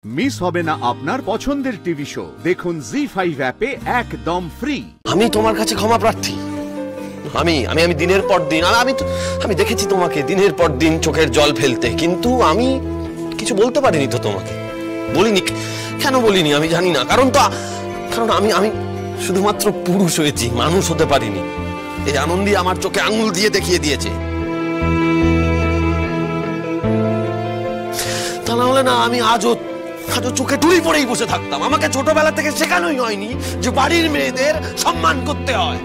Miss হবে না আপনার পছন্দের টিভি শো। দেখুন জি5 অ্যাপে একদম ফ্রি। আমি তোমার কাছে ক্ষমা প্রার্থী। আমি আমি আমি দিনের পর দিন আমি দেখেছি তোমাকে দিনের পর দিন চোখের জল ফেলতে, কিন্তু আমি কিছু বলতে পারিনি তো তোমাকে। বলিনি কেন বলিনি আমি জানি না, কারণ আমি শুধুমাত্র পুরুষ হয়েছি, মানুষ হতে পারিনি। এই আনন্দই আমার চোখে আঙুল দিয়ে দেখিয়ে দিয়েছে। তা না হলে না আমি আজও চোখে টুলি পড়েই বসে থাকতাম। আমাকে ছোটবেলা থেকে শেখানোই হয়নি যে বাড়ির মেয়েদের সম্মান করতে হয়।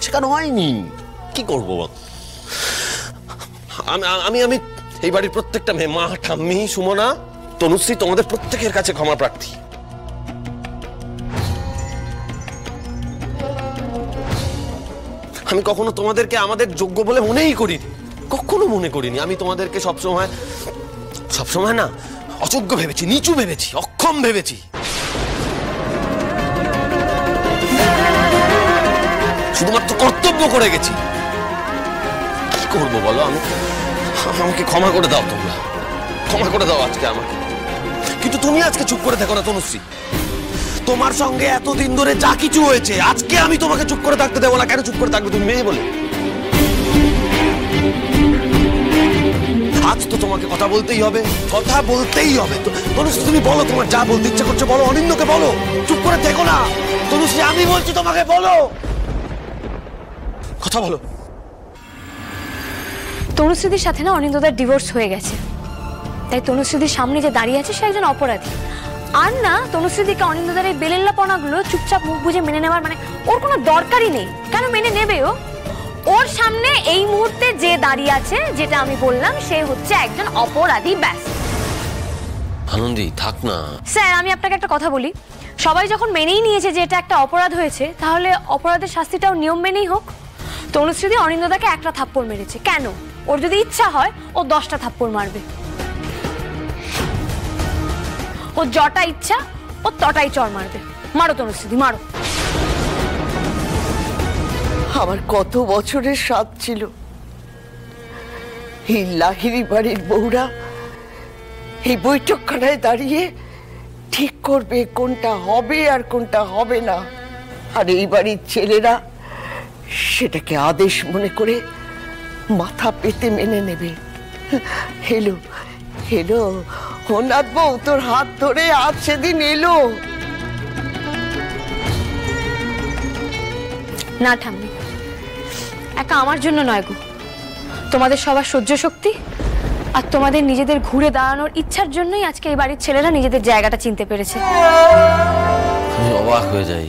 শেখানো হয়নি, কি করবো? আমি আমি এই বাড়ির প্রত্যেকটা মেয়ে, মা, ঠাম্মি, সুমনা, তনুশ্রী, তোমাদের প্রত্যেকের কাছে ক্ষমা প্রার্থী। আমি কখনো তোমাদেরকে আমাদের যোগ্য বলে মনেই করিনি, কখনো মনে করিনি। আমি তোমাদেরকে সবসময় না অযোগ্য ভেবেছি, নিচু ভেবেছি, অক্ষম ভেবেছি। শুধুমাত্র কর্তব্য করে গেছি। কি করবো বলো? আমাকে ক্ষমা করে দাও, তোমরা ক্ষমা করে দাও আজকে আমাকে। কিন্তু তুমি আজকে চুপ করে থাকো না তনুশ্রী। তোমার সঙ্গে এতদিন ধরে যা কিছু হয়েছে, আজকে আমি তোমাকে চুপ করে থাকতে দেবো না। কেন চুপ করে থাকবে? তুমি মেয়ে বলে। আজ তো তোমাকে কথা বলতেই হবে, কথা বলতেই হবে। তনুশ্রী তুমি বলো, তোমার যা বলতে ইচ্ছা করছে বলো, অনিন্দকে বলো, চুপ করে থেকো না। তনুশ্রী আমি বলছি তোমাকে, বলো, কথা বলো। তনুশ্রীদের সাথে না অনিন্দদার ডিভোর্স হয়ে গেছে, তাই তনুশ্রীদের সামনে যে দাঁড়িয়ে আছে সে একজন অপরাধী। আর না তনুশ্রীদিকে অনিন্দদার এই বেলেল্লাপনাগুলো চুপচাপ মুখ বুঝে মেনে নেওয়ার ওর কোনো দরকারই নেই। কেন মেনে নেবে ও? ওর সামনে এই মুহূর্তে যে দাঁড়িয়ে আছে, যেটা আমি বললাম, সে হচ্ছে একজন অপরাধী, ব্যাস। আনন্দী থাক না। স্যার আমি আপনাকে একটা কথা বলি, সবাই যখন মেনেই নিয়েছে যে এটা একটা অপরাধ হয়েছে, তাহলে অপরাধের শাস্তিটাও নিয়ম মেনেই হোক। তনুশ্রী অনিন্দদাকে একটা থাপ্পড় মেরেছে, কেন? ওর যদি ইচ্ছা হয় ও 10টা থাপ্পড় মারবে। ও যটা ইচ্ছা ও তটাই চড় মারবে। মারো তনুশ্রী, মারো। আমার কত বছরের স্বাদ ছিল এই লাহিড়ী বাড়ির বউরা এই বৈঠকখানায় দাঁড়িয়ে ঠিক করবে কোনটা হবে আর কোনটা হবে না, আর এই বাড়ির ছেলেরা সেটাকে আদেশ মনে করে মাথা পেতে মেনে নেবে। হেলো হেলো হোনাথ বউ, তোর হাত ধরে আজ সেদিন এলো না ঠাম্মি, একা আমার জন্য নয় গো, তোমাদের সবার সহ্য শক্তি আর তোমাদের নিজেদের ঘুরে দাঁড়ানোর ইচ্ছার জন্যই আজকে এই বাড়ির ছেলেরা নিজেদের জায়গাটা চিনতে পেরেছে। আমি অবাক হয়ে যাই।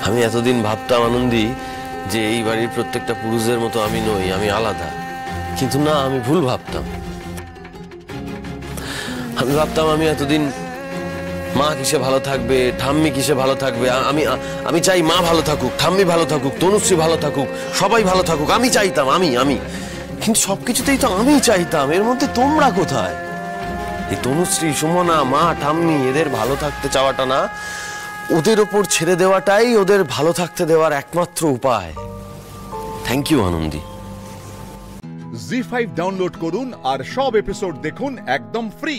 আমি এতদিন ভাবতাম আনন্দী যে এই বাড়ির প্রত্যেকটা পুরুষদের মতো আমি নই, আমি আলাদা। কিন্তু না, আমি ভুল ভাবতাম। আমি ভাবতাম আমি এতদিন মা কিসে ভালো থাকবে, ঠাম্মি কিসে ভালো থাকবে। আমি চাই মা ভালো থাকুক, ঠাম্মি ভালো থাকুক, তনুশ্রী ভালো থাকুক, সবাই ভালো থাকুক। আমি চাইতাম, আমি কিন্তু সবকিছুতেই তো আমি চাইতাম। এর মধ্যে তোমরা কোথায়? এই তনুশ্রী, সুমনা, মা, ঠাম্মি, এদের ভালো থাকতে চাওয়াটা না, ওদের ওপর ছেড়ে দেওয়াটাই ওদের ভালো থাকতে দেওয়ার একমাত্র উপায়। Thank you Anandi. ZEE5 download করুন আর সব এপিসোড দেখুন একদম ফ্রি।